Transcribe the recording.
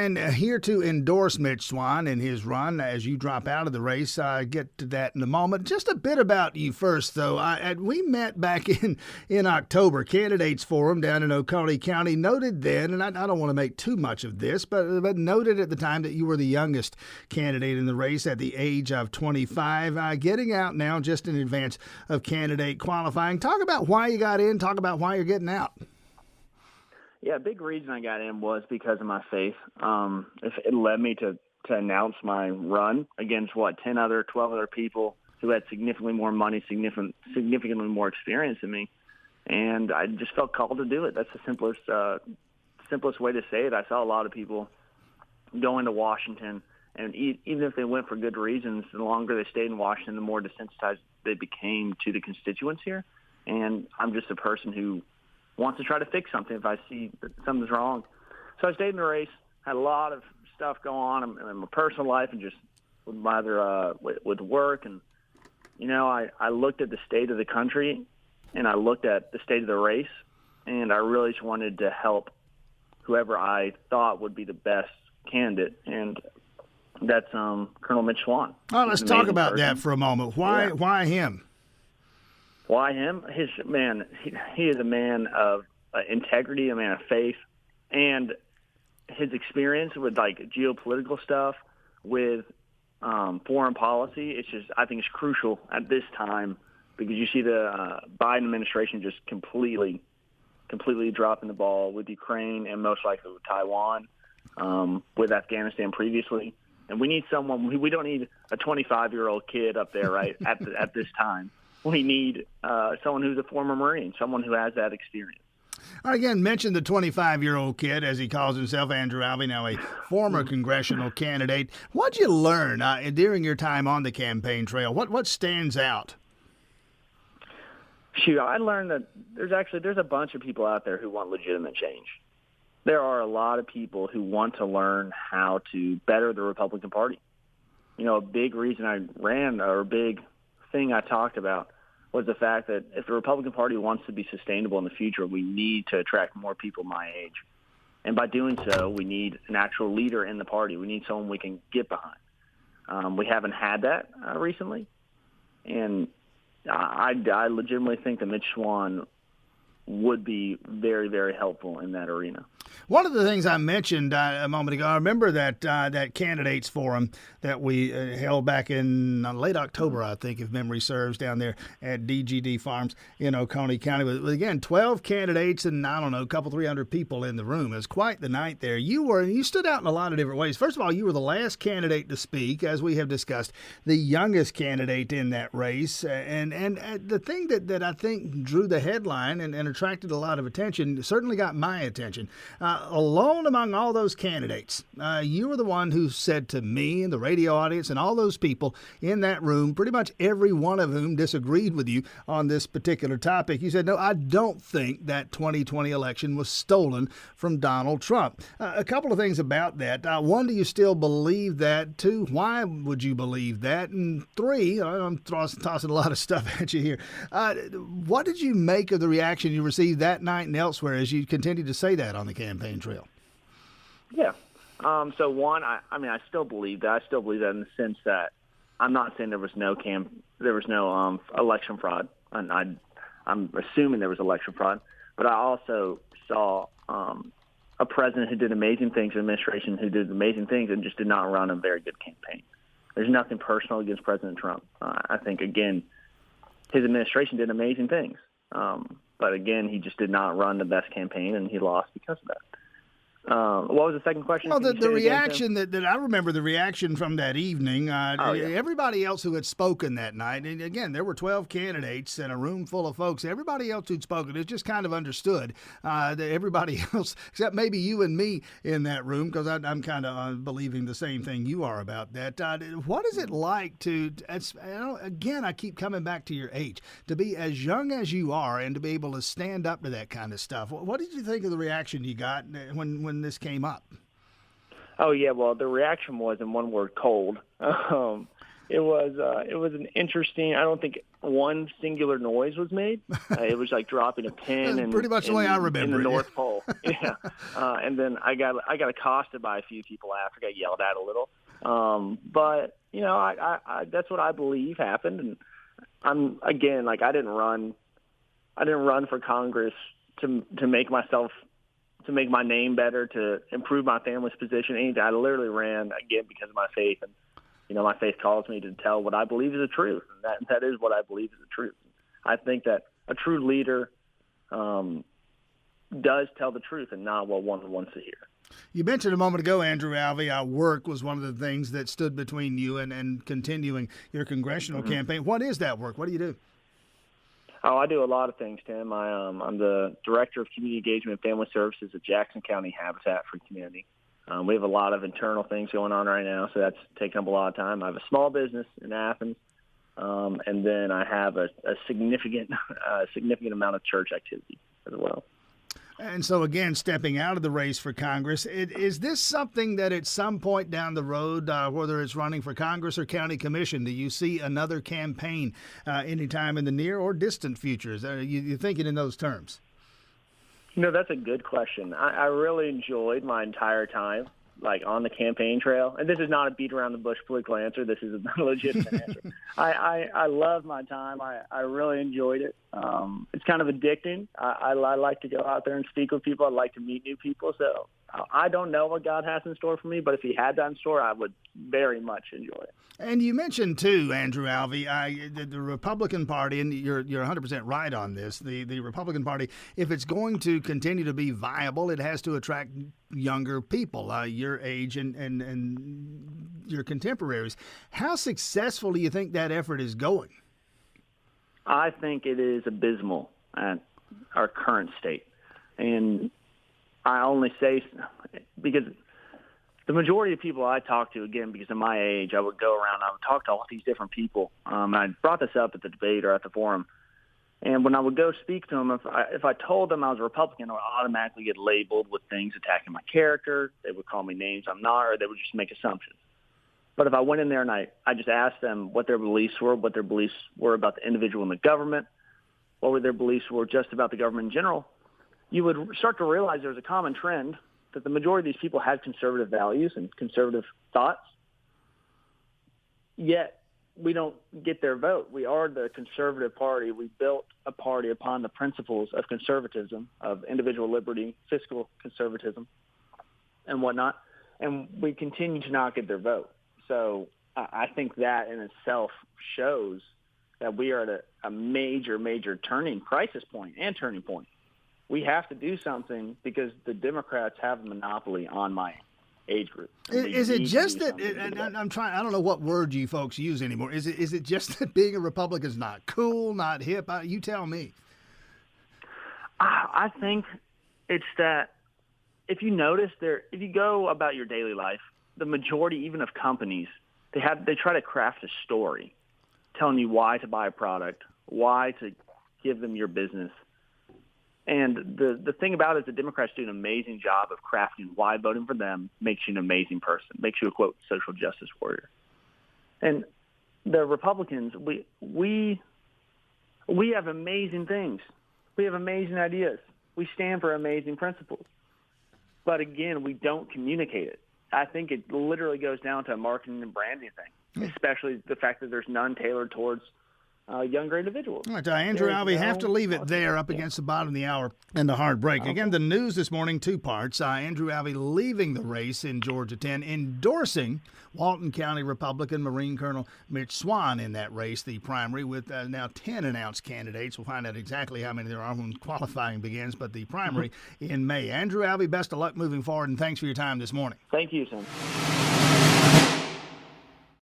And here to endorse Mitch Swan in his run as you drop out of the race. Get to that in a moment. Just a bit about you first, though. We met back in October, Candidates Forum down in Oconee County. Noted then, and I don't want to make too much of this, but noted at the time that you were the youngest candidate in the race at the age of 25. Getting out now just in advance of candidate qualifying. Talk about why you got in. Talk about why you're getting out. Yeah, a big reason I got in was because of my faith. It led me to announce my run against, 12 other people who had significantly more money, significantly more experience than me. And I just felt called to do it. That's the simplest way to say it. I saw a lot of people going to Washington, and even if they went for good reasons, the longer they stayed in Washington, the more desensitized they became to the constituents here. And I'm just a person who wants to try to fix something if I see that something's wrong. So I stayed in the race, had a lot of stuff go on in my personal life and just with work. And, I looked at the state of the country and I looked at the state of the race, and I really just wanted to help whoever I thought would be the best candidate. And that's Colonel Mitch Swan. Oh, let's talk about that for a moment. Why him? Why him? He is a man of integrity, a man of faith, and his experience with geopolitical stuff, with foreign policy. I think it's crucial at this time because you see the Biden administration just completely dropping the ball with Ukraine and most likely with Taiwan, with Afghanistan previously. And we need someone. We don't need a 25-year-old kid up there, right? at this time. We need someone who's a former Marine, someone who has that experience. Again, mentioned the 25-year-old kid, as he calls himself, Andrew Alvey, now a former congressional candidate. What'd you learn during your time on the campaign trail? What stands out? Shoot, I learned that there's a bunch of people out there who want legitimate change. There are a lot of people who want to learn how to better the Republican Party. A big reason I ran, or a big thing I talked about, was the fact that if the Republican Party wants to be sustainable in the future, we need to attract more people my age. And by doing so, we need an actual leader in the party. We need someone we can get behind. We haven't had that recently. And I legitimately think that Mitch Swan would be very, very helpful in that arena. One of the things I mentioned a moment ago, I remember that candidates forum that we held back in late October, I think, if memory serves, down there at DGD Farms in Oconee County. With again, 12 candidates and, I don't know, a couple, 300 people in the room. It was quite the night there. You stood out in a lot of different ways. First of all, you were the last candidate to speak, as we have discussed, the youngest candidate in that race. And the thing that I think drew the headline and attracted a lot of attention, certainly got my attention. Alone among all those candidates, you were the one who said to me and the radio audience and all those people in that room, pretty much every one of whom disagreed with you on this particular topic. You said, no, I don't think that 2020 election was stolen from Donald Trump. A couple of things about that. One, do you still believe that? Two, why would you believe that? And three, I'm tossing a lot of stuff at you here. What did you make of the reaction you received that night and elsewhere as you continued to say that on the campaign trail? Yeah. So one, I still believe that. I still believe that in the sense that I'm not saying there was no election fraud, and I'm assuming there was election fraud, but I also saw a president who did amazing things, an administration who did amazing things, and just did not run a very good campaign. There's nothing personal against President Trump. I think, again, his administration did amazing things. But again, he just did not run the best campaign, and he lost because of that. What was the second question? Well, the reaction that I remember, the reaction from that evening, everybody else who had spoken that night, and again, there were 12 candidates and a room full of folks. Everybody else who'd spoken, it just kind of understood that everybody else, except maybe you and me in that room, because I'm kind of believing the same thing you are about that. What is it like again, I keep coming back to your age, to be as young as you are and to be able to stand up to that kind of stuff? What did you think of the reaction you got when this came up? Oh yeah, well, the reaction was, in one word, cold. It was an interesting. I don't think one singular noise was made. It was like dropping a pin That's pretty much the way I remember in the it. North Pole. Yeah. And then I got accosted by a few people after, got yelled at a little. But you know, I that's what I believe happened. And I'm again, like, I didn't run for Congress to make my name better, to improve my family's position. Anything. I literally ran again because of my faith, and you know, my faith calls me to tell what I believe is the truth, and that is what I believe is the truth. I think that a true leader does tell the truth and not what one wants to hear. You mentioned a moment ago, Andrew Alvey, work was one of the things that stood between you and continuing your congressional campaign. What is that work? What do you do? Oh, I do a lot of things, Tim. I'm the Director of Community Engagement and Family Services at Jackson County Habitat for Humanity. We have a lot of internal things going on right now, so that's taking up a lot of time. I have a small business in Athens, and then I have a significant amount of church activity as well. And so, again, stepping out of the race for Congress, is this something that at some point down the road, whether it's running for Congress or county commission, do you see another campaign anytime in the near or distant futures? You thinking in those terms? You know, that's a good question. I really enjoyed my entire time, like, on the campaign trail. And this is not a beat around the bush political answer. This is a legitimate answer. I loved my time. I really enjoyed it. It's kind of addicting. I like to go out there and speak with people. I like to meet new people. So I don't know what God has in store for me, but if he had that in store, I would very much enjoy it. And you mentioned, too, Andrew Alvey, the Republican Party, and you're 100% right on this, the Republican Party, if it's going to continue to be viable, it has to attract younger people, your age and your contemporaries. How successful do you think that effort is going? I think it is abysmal at our current state. And I only say because the majority of people I talk to, again, because of my age, I would go around, I would talk to all these different people. And I brought this up at the debate or at the forum. And when I would go speak to them, if I told them I was a Republican, I would automatically get labeled with things attacking my character. They would call me names I'm not, or they would just make assumptions. But if I went in there and I just asked them what their beliefs were, what their beliefs were about the individual and the government, what were their beliefs were just about the government in general, you would start to realize there's a common trend that the majority of these people had conservative values and conservative thoughts, yet we don't get their vote. We are the conservative party. We built a party upon the principles of conservatism, of individual liberty, fiscal conservatism, and whatnot, and we continue to not get their vote. So I think that in itself shows that we are at a major, major crisis point. We have to do something because the Democrats have a monopoly on my age group. Is it just that, and I'm trying, I don't know what word you folks use anymore. Is it just that being a Republican is not cool, not hip? You tell me. I think it's that if you notice if you go about your daily life, the majority even of companies, they try to craft a story telling you why to buy a product, why to give them your business. And the thing about it is the Democrats do an amazing job of crafting why voting for them makes you an amazing person, makes you a, quote, social justice warrior. And the Republicans, we have amazing things. We have amazing ideas. We stand for amazing principles. But again, we don't communicate it. I think it literally goes down to a marketing and branding thing, especially the fact that there's none tailored towards younger individuals. All right, Andrew Alvey, have to leave it there up against the bottom of the hour and the hard break. Again, the news this morning, two parts. Andrew Alvey leaving the race in Georgia 10, endorsing Walton County Republican Marine Colonel Mitch Swan in that race, the primary, with now 10 announced candidates. We'll find out exactly how many there are when qualifying begins, but the primary in May. Andrew Alvey, best of luck moving forward, and thanks for your time this morning. Thank you, son.